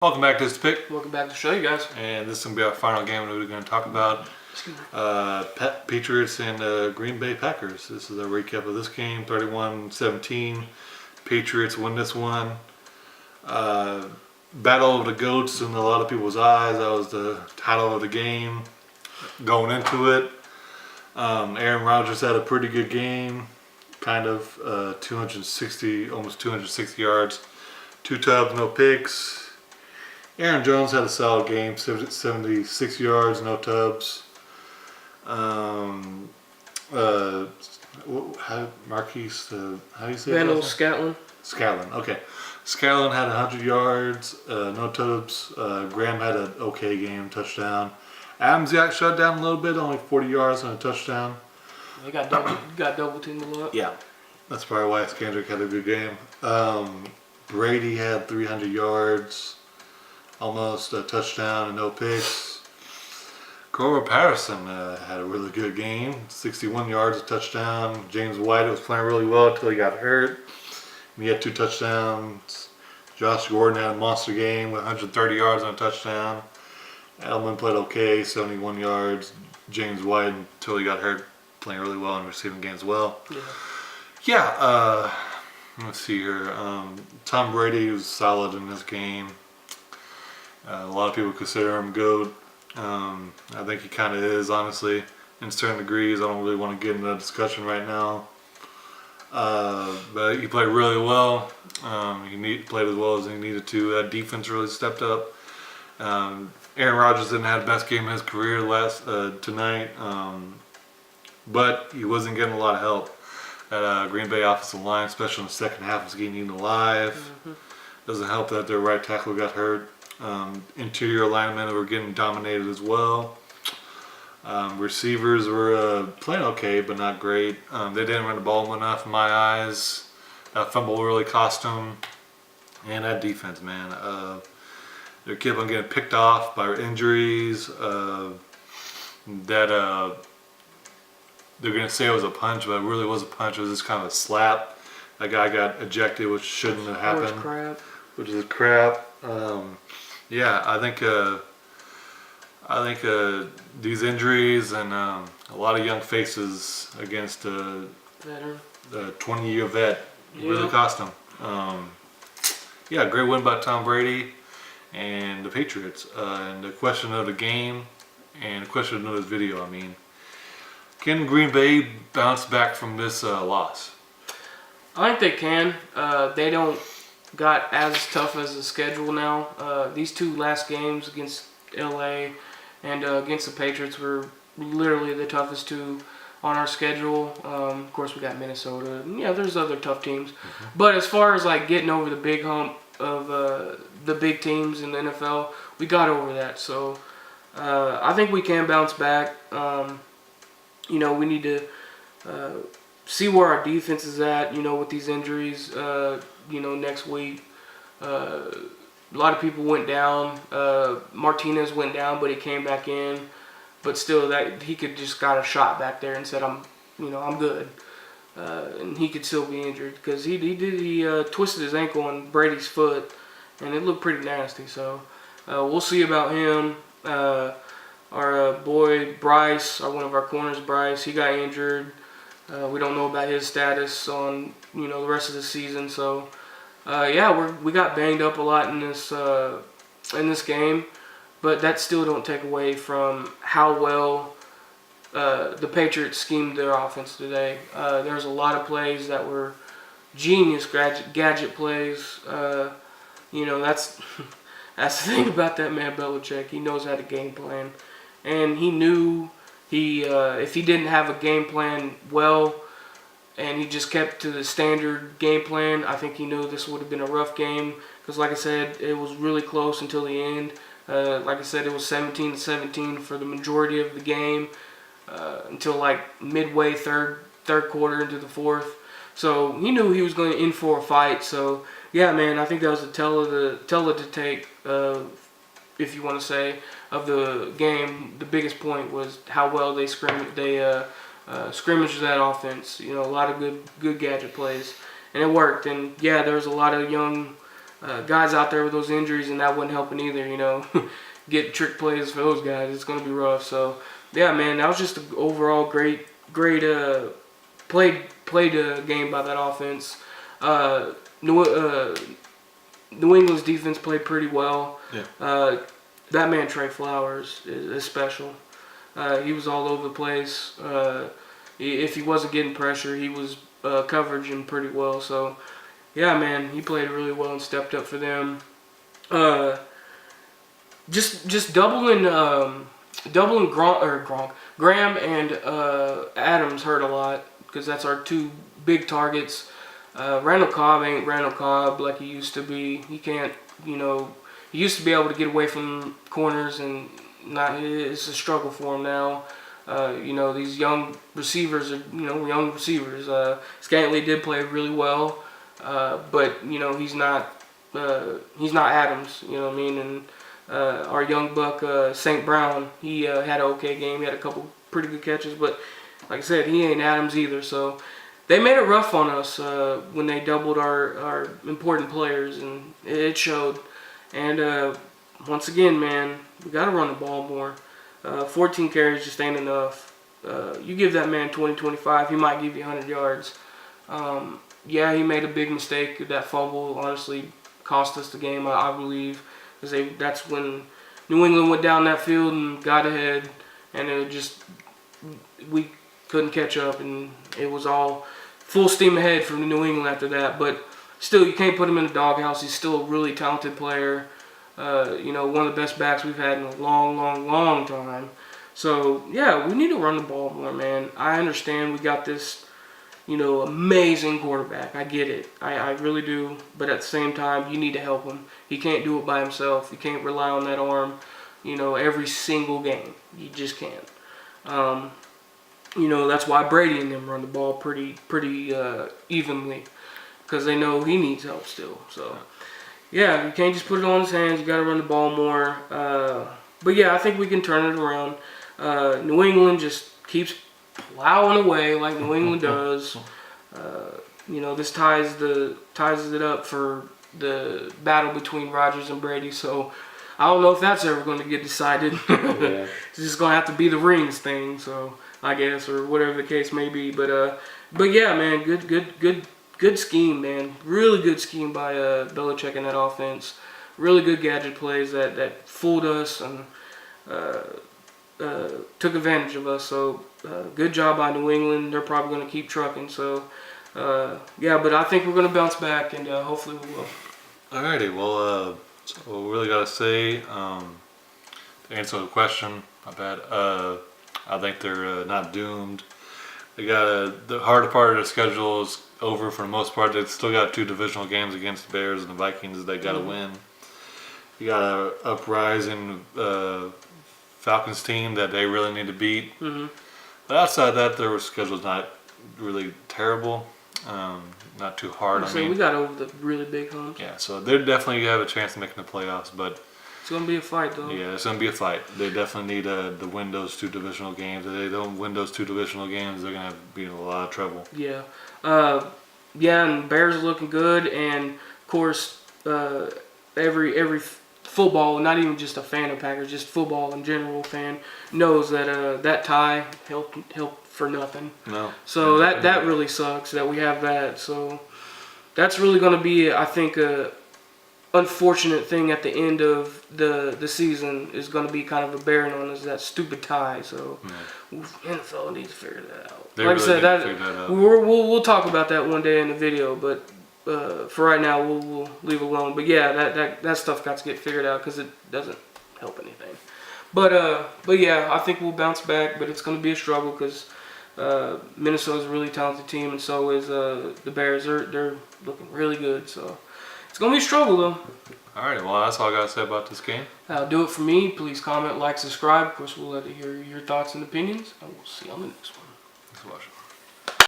Welcome back to This Pick. Welcome back to the show, you guys. And this is going to be our final game that we're going to talk about. Patriots and Green Bay Packers. This is a recap of this game, 31-17. Patriots win this one. Battle of the GOATs in a lot of people's eyes. That was the title of the game going into it. Aaron Rodgers had a pretty good game. Kind of 260, almost 260 yards. 2 touchdowns, no picks. Aaron Jones had a solid game, 76 yards, no tubs. Marquise, how do you say Randall Scantling. Scantling, okay. Scantling had 100 yards, no tubs. Graham had an okay game, touchdown. Adams got shut down a little bit, only 40 yards and a touchdown. He got double teamed a lot. Yeah, that's probably why Skandrick had a good game. Brady had 300 yards. Almost a touchdown and no picks. Cora Patterson had a really good game. 61 yards, a touchdown. James White was playing really well until he got hurt. And he had 2 touchdowns. Josh Gordon had a monster game with 130 yards and a touchdown. Edelman played okay, 71 yards. James White, until he got hurt, playing really well in receiving game as well. Let's see here. Tom Brady was solid in this game. A lot of people consider him GOAT. I think he kind of is, honestly, in certain degrees. I don't really want to get into that discussion right now. But he played really well. He played as well as he needed to. That defense really stepped up. Aaron Rodgers didn't have the best game of his career tonight, but he wasn't getting a lot of help. That Green Bay offensive line, especially in the second half, was getting eaten alive. Doesn't help that their right tackle got hurt. Interior linemen were getting dominated as well. Receivers were playing okay, but not great. They didn't run the ball enough in my eyes. That fumble really cost them. And that defense, man. They kept on getting picked off by injuries. They're going to say it was a punch, but it really was a punch. It was just kind of a slap. That guy got ejected, which shouldn't have happened. Which is crap. I think these injuries and a lot of young faces against the 20-year vet really cost them. Great win by Tom Brady and the Patriots. And the question of the game and the question of this video, can Green Bay bounce back from this loss? I think they can. They don't got as tough as the schedule now. These 2 last games against LA and against the Patriots were literally the toughest 2 on our schedule. Of course, we got Minnesota. Yeah, there's other tough teams. But as far as like getting over the big hump of the big teams in the NFL, we got over that. So I think we can bounce back. We need to see where our defense is at, with these injuries, next week. A lot of people went down. Martinez went down, but he came back in. But still, that he could just got a shot back there and said, I'm good. And he could still be injured because he twisted his ankle on Brady's foot, and it looked pretty nasty. So we'll see about him. Our boy Bryce, one of our corners, Bryce, he got injured. We don't know about his status on the rest of the season. So we got banged up a lot in this game, but that still don't take away from how well the Patriots schemed their offense today. There's a lot of plays that were genius gadget plays. That's the thing about that man Belichick. He knows how to game plan. And he knew if he didn't have a game plan well and he just kept to the standard game plan, I think he knew this would have been a rough game because, like I said, it was really close until the end. Like I said, it was 17-17 for the majority of the game until like midway third quarter into the fourth. So he knew he was going in for a fight. So, yeah, man, I think that was a tell it to take, if you want to say, of the game. The biggest point was how well they scrimmaged that offense. A lot of good gadget plays, and it worked. And yeah, there was a lot of young guys out there with those injuries, and that wasn't helping either. You know, get trick plays for those guys. It's gonna be rough. So yeah, man, that was just an overall great played game by that offense. New England's defense played pretty well. Yeah. That man Trey Flowers is special. He was all over the place. If he wasn't getting pressure, he was coveraging pretty well. So, yeah, man, he played really well and stepped up for them. Just doubling Graham and Adams hurt a lot because that's our two big targets. Randall Cobb ain't Randall Cobb like he used to be. He can't, he used to be able to get away from corners, and it's a struggle for him now. These young receivers are, young receivers. Scantley did play really well, but he's not Adams. You know what I mean? And our young buck St. Brown, he had an okay game. He had a couple pretty good catches, but like I said, he ain't Adams either. So they made it rough on us when they doubled our important players, and it showed. And once again, man, we got to run the ball more. 14 carries just ain't enough. You give that man 20, 25, he might give you 100 yards. Yeah, he made a big mistake. That fumble honestly cost us the game, I believe. Because that's when New England went down that field and got ahead. And we couldn't catch up. And it was all full steam ahead for New England after that. But still, you can't put him in the doghouse. He's still a really talented player. One of the best backs we've had in a long, long, long time. So, yeah, we need to run the ball more, man. I understand we got this, amazing quarterback. I get it. I really do. But at the same time, you need to help him. He can't do it by himself. You can't rely on that arm, every single game. You just can't. That's why Brady and them run the ball pretty evenly, because they know he needs help still. So, yeah, you can't just put it on his hands. You got to run the ball more. But yeah, I think we can turn it around. New England just keeps plowing away like New England does. This ties it up for the battle between Rodgers and Brady. So I don't know if that's ever going to get decided. Yeah. It's just going to have to be the rings thing. So I guess, or whatever the case may be. But yeah, man, good scheme, man. Really good scheme by Belichick and that offense. Really good gadget plays that fooled us and took advantage of us. So good job by New England. They're probably going to keep trucking. So yeah, but I think we're going to bounce back, and hopefully we will. Alrighty, well, so we really got to say, to answer the question, my bad, I think they're not doomed. They got the harder part of their schedule is over for the most part. They've still got 2 divisional games against the Bears and the Vikings they got to win. You got a uprising Falcons team that they really need to beat. Mm-hmm. But outside that, their schedule's not really terrible. Not too hard. We got over the really big humps. Yeah, so they definitely have a chance of making the playoffs, but it's gonna be a fight, though. yeah, it's gonna be a fight. They definitely need to win those 2 divisional games. If they don't win those 2 divisional games, they're gonna be in a lot of trouble. Yeah, and Bears are looking good, and of course, every football, not even just a fan of Packers, just football in general fan, knows that that tie helped for nothing. No. So that really sucks that we have that. So that's really going to be, I think, a unfortunate thing at the end of the season is going to be kind of a bearing on us, that stupid tie. So NFL needs to figure that out. They like really I said, need to figure that out. we'll talk about that one day in the video, but for right now we'll leave it alone. But yeah, that stuff got to get figured out because it doesn't help anything. But yeah, I think we'll bounce back, but it's going to be a struggle because Minnesota's a really talented team, and so is the Bears. They're looking really good, so it's going to be a struggle, though. Alright, well, that's all I got to say about this game. That'll do it for me. Please comment, like, subscribe. Of course, we'll let you hear your thoughts and opinions, and we'll see you on the next one. Thanks for watching.